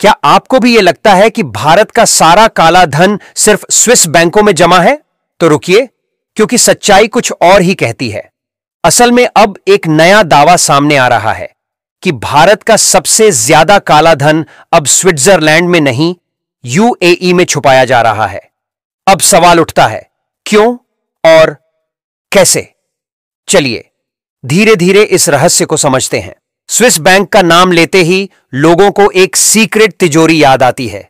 क्या आपको भी यह लगता है कि भारत का सारा काला धन सिर्फ स्विस बैंकों में जमा है? तो रुकिए, क्योंकि सच्चाई कुछ और ही कहती है। असल में अब एक नया दावा सामने आ रहा है कि भारत का सबसे ज्यादा काला धन अब स्विट्जरलैंड में नहीं, यूएई में छुपाया जा रहा है। अब सवाल उठता है, क्यों और कैसे? चलिए धीरे धीरे इस रहस्य को समझते हैं। स्विस बैंक का नाम लेते ही लोगों को एक सीक्रेट तिजोरी याद आती है,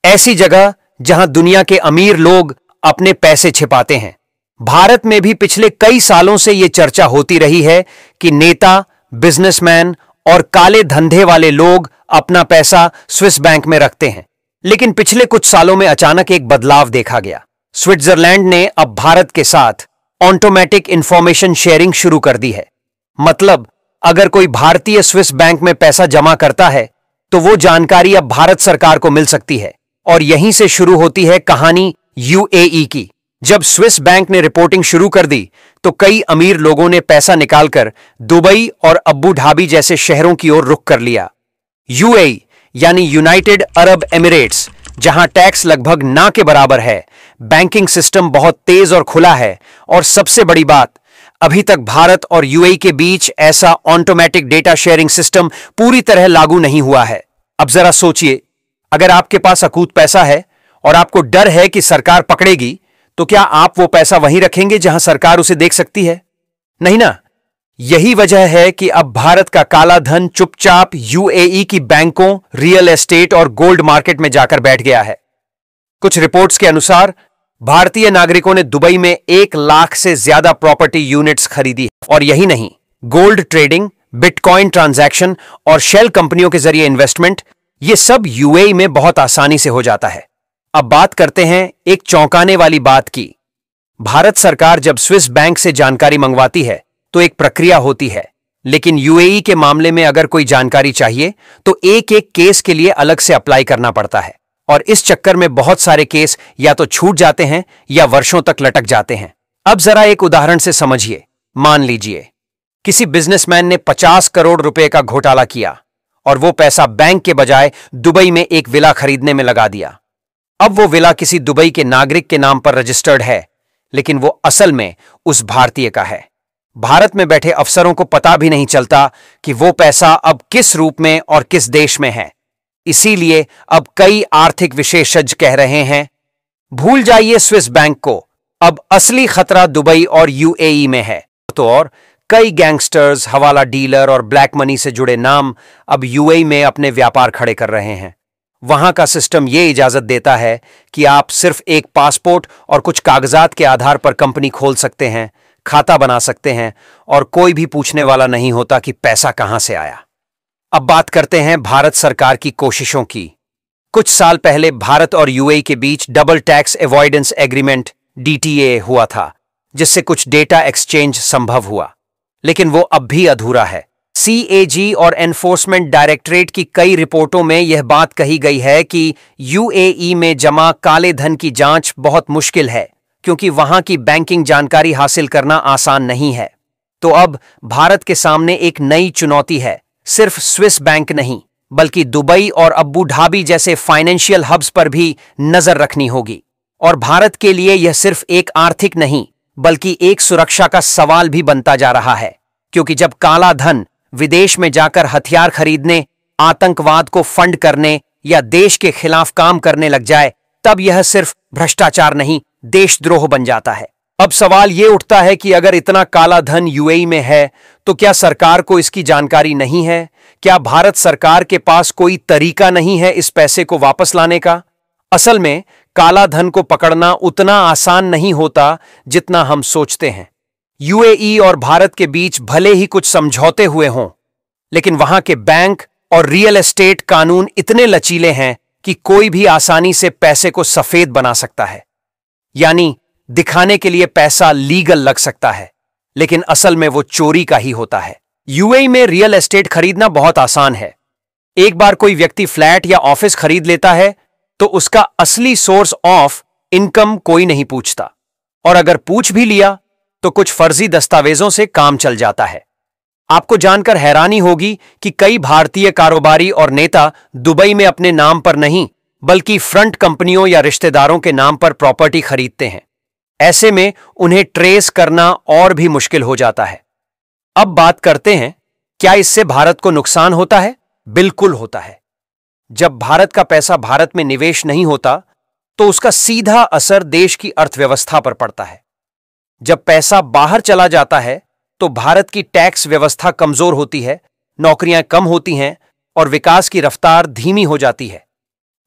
ऐसी जगह जहां दुनिया के अमीर लोग अपने पैसे छिपाते हैं। भारत में भी पिछले कई सालों से यह चर्चा होती रही है कि नेता, बिजनेसमैन और काले धंधे वाले लोग अपना पैसा स्विस बैंक में रखते हैं। लेकिन पिछले कुछ सालों में अचानक एक बदलाव देखा गया। स्विट्जरलैंड ने अब भारत के साथ ऑटोमेटिक इंफॉर्मेशन शेयरिंग शुरू कर दी है। मतलब अगर कोई भारतीय स्विस बैंक में पैसा जमा करता है तो वो जानकारी अब भारत सरकार को मिल सकती है। और यहीं से शुरू होती है कहानी यूएई की। जब स्विस बैंक ने रिपोर्टिंग शुरू कर दी तो कई अमीर लोगों ने पैसा निकालकर दुबई और अब्बू धाबी जैसे शहरों की ओर रुख कर लिया। यूएई यानी यूनाइटेड अरब एमिरेट्स, जहां टैक्स लगभग ना के बराबर है, बैंकिंग सिस्टम बहुत तेज और खुला है, और सबसे बड़ी बात, अभी तक भारत और यूएई के बीच ऐसा ऑटोमेटिक डेटा शेयरिंग सिस्टम पूरी तरह लागू नहीं हुआ है। अब जरा सोचिए, अगर आपके पास अकूत पैसा है और आपको डर है कि सरकार पकड़ेगी, तो क्या आप वो पैसा वहीं रखेंगे जहां सरकार उसे देख सकती है? नहीं ना। यही वजह है कि अब भारत का काला धन चुपचाप यूएई की बैंकों, रियल एस्टेट और गोल्ड मार्केट में जाकर बैठ गया है। कुछ रिपोर्ट्स के अनुसार भारतीय नागरिकों ने दुबई में 1 लाख से ज्यादा प्रॉपर्टी यूनिट्स खरीदी। और यही नहीं, गोल्ड ट्रेडिंग, बिटकॉइन ट्रांजैक्शन और शेल कंपनियों के जरिए इन्वेस्टमेंट, ये सब यूएई में बहुत आसानी से हो जाता है। अब बात करते हैं एक चौंकाने वाली बात की। भारत सरकार जब स्विस बैंक से जानकारी मंगवाती है तो एक प्रक्रिया होती है, लेकिन यूएई के मामले में अगर कोई जानकारी चाहिए तो एक एक केस के लिए अलग से अप्लाई करना पड़ता है। और इस चक्कर में बहुत सारे केस या तो छूट जाते हैं या वर्षों तक लटक जाते हैं। अब जरा एक उदाहरण से समझिए। मान लीजिए किसी बिजनेसमैन ने 50 करोड़ रुपए का घोटाला किया और वो पैसा बैंक के बजाय दुबई में एक विला खरीदने में लगा दिया। अब वो विला किसी दुबई के नागरिक के नाम पर रजिस्टर्ड है, लेकिन वो असल में उस भारतीय का है। भारत में बैठे अफसरों को पता भी नहीं चलता कि वो पैसा अब किस रूप में और किस देश में है। इसीलिए अब कई आर्थिक विशेषज्ञ कह रहे हैं, भूल जाइए स्विस बैंक को, अब असली खतरा दुबई और यूएई में है। तो और कई गैंगस्टर्स, हवाला डीलर और ब्लैक मनी से जुड़े नाम अब यूएई में अपने व्यापार खड़े कर रहे हैं। वहां का सिस्टम यह इजाजत देता है कि आप सिर्फ एक पासपोर्ट और कुछ कागजात के आधार पर कंपनी खोल सकते हैं, खाता बना सकते हैं, और कोई भी पूछने वाला नहीं होता कि पैसा कहां से आया। अब बात करते हैं भारत सरकार की कोशिशों की। कुछ साल पहले भारत और यूएई के बीच double tax avoidance agreement DTA हुआ था, जिससे कुछ डेटा एक्सचेंज संभव हुआ, लेकिन वो अब भी अधूरा है। सीएजी और एनफोर्समेंट डायरेक्टरेट की कई रिपोर्टों में यह बात कही गई है कि यूएई में जमा काले धन की जांच बहुत मुश्किल है, क्योंकि वहां की बैंकिंग जानकारी हासिल करना आसान नहीं है। तो अब भारत के सामने एक नई चुनौती है। सिर्फ स्विस बैंक नहीं, बल्कि दुबई और अब्बू धाबी जैसे फाइनेंशियल हब्स पर भी नजर रखनी होगी। और भारत के लिए यह सिर्फ एक आर्थिक नहीं, बल्कि एक सुरक्षा का सवाल भी बनता जा रहा है, क्योंकि जब काला धन विदेश में जाकर हथियार खरीदने, आतंकवाद को फंड करने या देश के खिलाफ काम करने लग जाए, तब यह सिर्फ भ्रष्टाचार नहीं, देशद्रोह बन जाता है। अब सवाल यह उठता है कि अगर इतना काला धन यूएई में है तो क्या सरकार को इसकी जानकारी नहीं है? क्या भारत सरकार के पास कोई तरीका नहीं है इस पैसे को वापस लाने का? असल में काला धन को पकड़ना उतना आसान नहीं होता जितना हम सोचते हैं। यूएई और भारत के बीच भले ही कुछ समझौते हुए हों, लेकिन वहां के बैंक और रियल एस्टेट कानून इतने लचीले हैं कि कोई भी आसानी से पैसे को सफेद बना सकता है। यानी दिखाने के लिए पैसा लीगल लग सकता है, लेकिन असल में वो चोरी का ही होता है। यूएई में रियल एस्टेट खरीदना बहुत आसान है। एक बार कोई व्यक्ति फ्लैट या ऑफिस खरीद लेता है तो उसका असली सोर्स ऑफ इनकम कोई नहीं पूछता, और अगर पूछ भी लिया तो कुछ फर्जी दस्तावेजों से काम चल जाता है। आपको जानकर हैरानी होगी कि कई भारतीय कारोबारी और नेता दुबई में अपने नाम पर नहीं बल्कि फ्रंट कंपनियों या रिश्तेदारों के नाम पर प्रॉपर्टी खरीदते हैं। ऐसे में उन्हें ट्रेस करना और भी मुश्किल हो जाता है। अब बात करते हैं, क्या इससे भारत को नुकसान होता है? बिल्कुल होता है। जब भारत का पैसा भारत में निवेश नहीं होता तो उसका सीधा असर देश की अर्थव्यवस्था पर पड़ता है। जब पैसा बाहर चला जाता है तो भारत की टैक्स व्यवस्था कमजोर होती है, नौकरियां कम होती हैं और विकास की रफ्तार धीमी हो जाती है।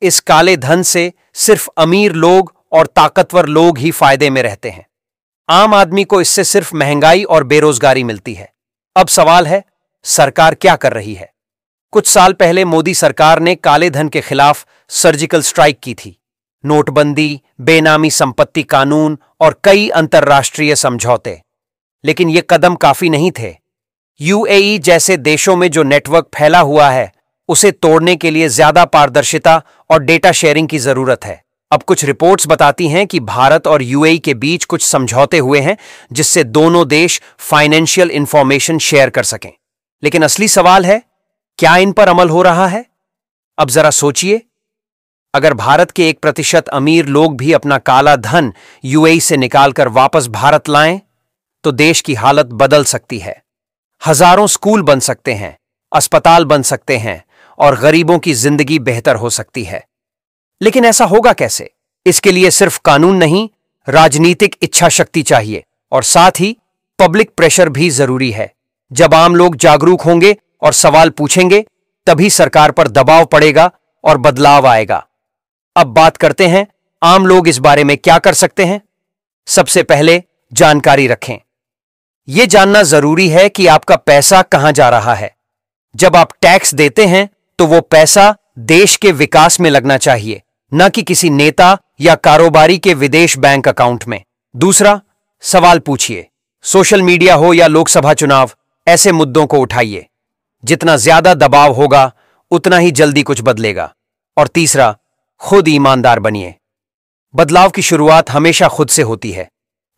इस काले धन से सिर्फ अमीर लोग और ताकतवर लोग ही फायदे में रहते हैं। आम आदमी को इससे सिर्फ महंगाई और बेरोजगारी मिलती है। अब सवाल है, सरकार क्या कर रही है? कुछ साल पहले मोदी सरकार ने काले धन के खिलाफ सर्जिकल स्ट्राइक की थी। नोटबंदी, बेनामी संपत्ति कानून और कई अंतर्राष्ट्रीय समझौते। लेकिन ये कदम काफी नहीं थे। यूएई जैसे देशों में जो नेटवर्क फैला हुआ है उसे तोड़ने के लिए ज्यादा पारदर्शिता और डेटा शेयरिंग की जरूरत है। अब कुछ रिपोर्ट्स बताती हैं कि भारत और यूएई के बीच कुछ समझौते हुए हैं जिससे दोनों देश फाइनेंशियल इंफॉर्मेशन शेयर कर सकें। लेकिन असली सवाल है, क्या इन पर अमल हो रहा है? अब जरा सोचिए, अगर भारत के 1% अमीर लोग भी अपना काला धन यूएई से निकालकर वापस भारत लाएं तो देश की हालत बदल सकती है। हजारों स्कूल बन सकते हैं, अस्पताल बन सकते हैं और गरीबों की जिंदगी बेहतर हो सकती है। लेकिन ऐसा होगा कैसे? इसके लिए सिर्फ कानून नहीं, राजनीतिक इच्छा शक्ति चाहिए और साथ ही पब्लिक प्रेशर भी जरूरी है। जब आम लोग जागरूक होंगे और सवाल पूछेंगे तभी सरकार पर दबाव पड़ेगा और बदलाव आएगा। अब बात करते हैं, आम लोग इस बारे में क्या कर सकते हैं। सबसे पहले जानकारी रखें। यह जानना जरूरी है कि आपका पैसा कहां जा रहा है। जब आप टैक्स देते हैं तो वो पैसा देश के विकास में लगना चाहिए, न कि किसी नेता या कारोबारी के विदेश बैंक अकाउंट में। दूसरा, सवाल पूछिए। सोशल मीडिया हो या लोकसभा चुनाव, ऐसे मुद्दों को उठाइए। जितना ज्यादा दबाव होगा उतना ही जल्दी कुछ बदलेगा। और तीसरा, खुद ईमानदार बनिए। बदलाव की शुरुआत हमेशा खुद से होती है।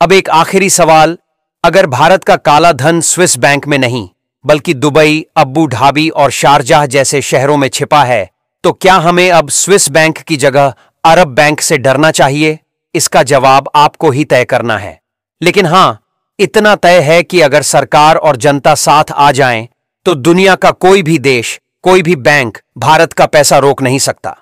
अब एक आखिरी सवाल, अगर भारत का काला धन स्विस बैंक में नहीं बल्कि दुबई, अब्बू धाबी और शारजाह जैसे शहरों में छिपा है तो क्या हमें अब स्विस बैंक की जगह अरब बैंक से डरना चाहिए? इसका जवाब आपको ही तय करना है। लेकिन हां, इतना तय है कि अगर सरकार और जनता साथ आ जाएं तो दुनिया का कोई भी देश, कोई भी बैंक भारत का पैसा रोक नहीं सकता।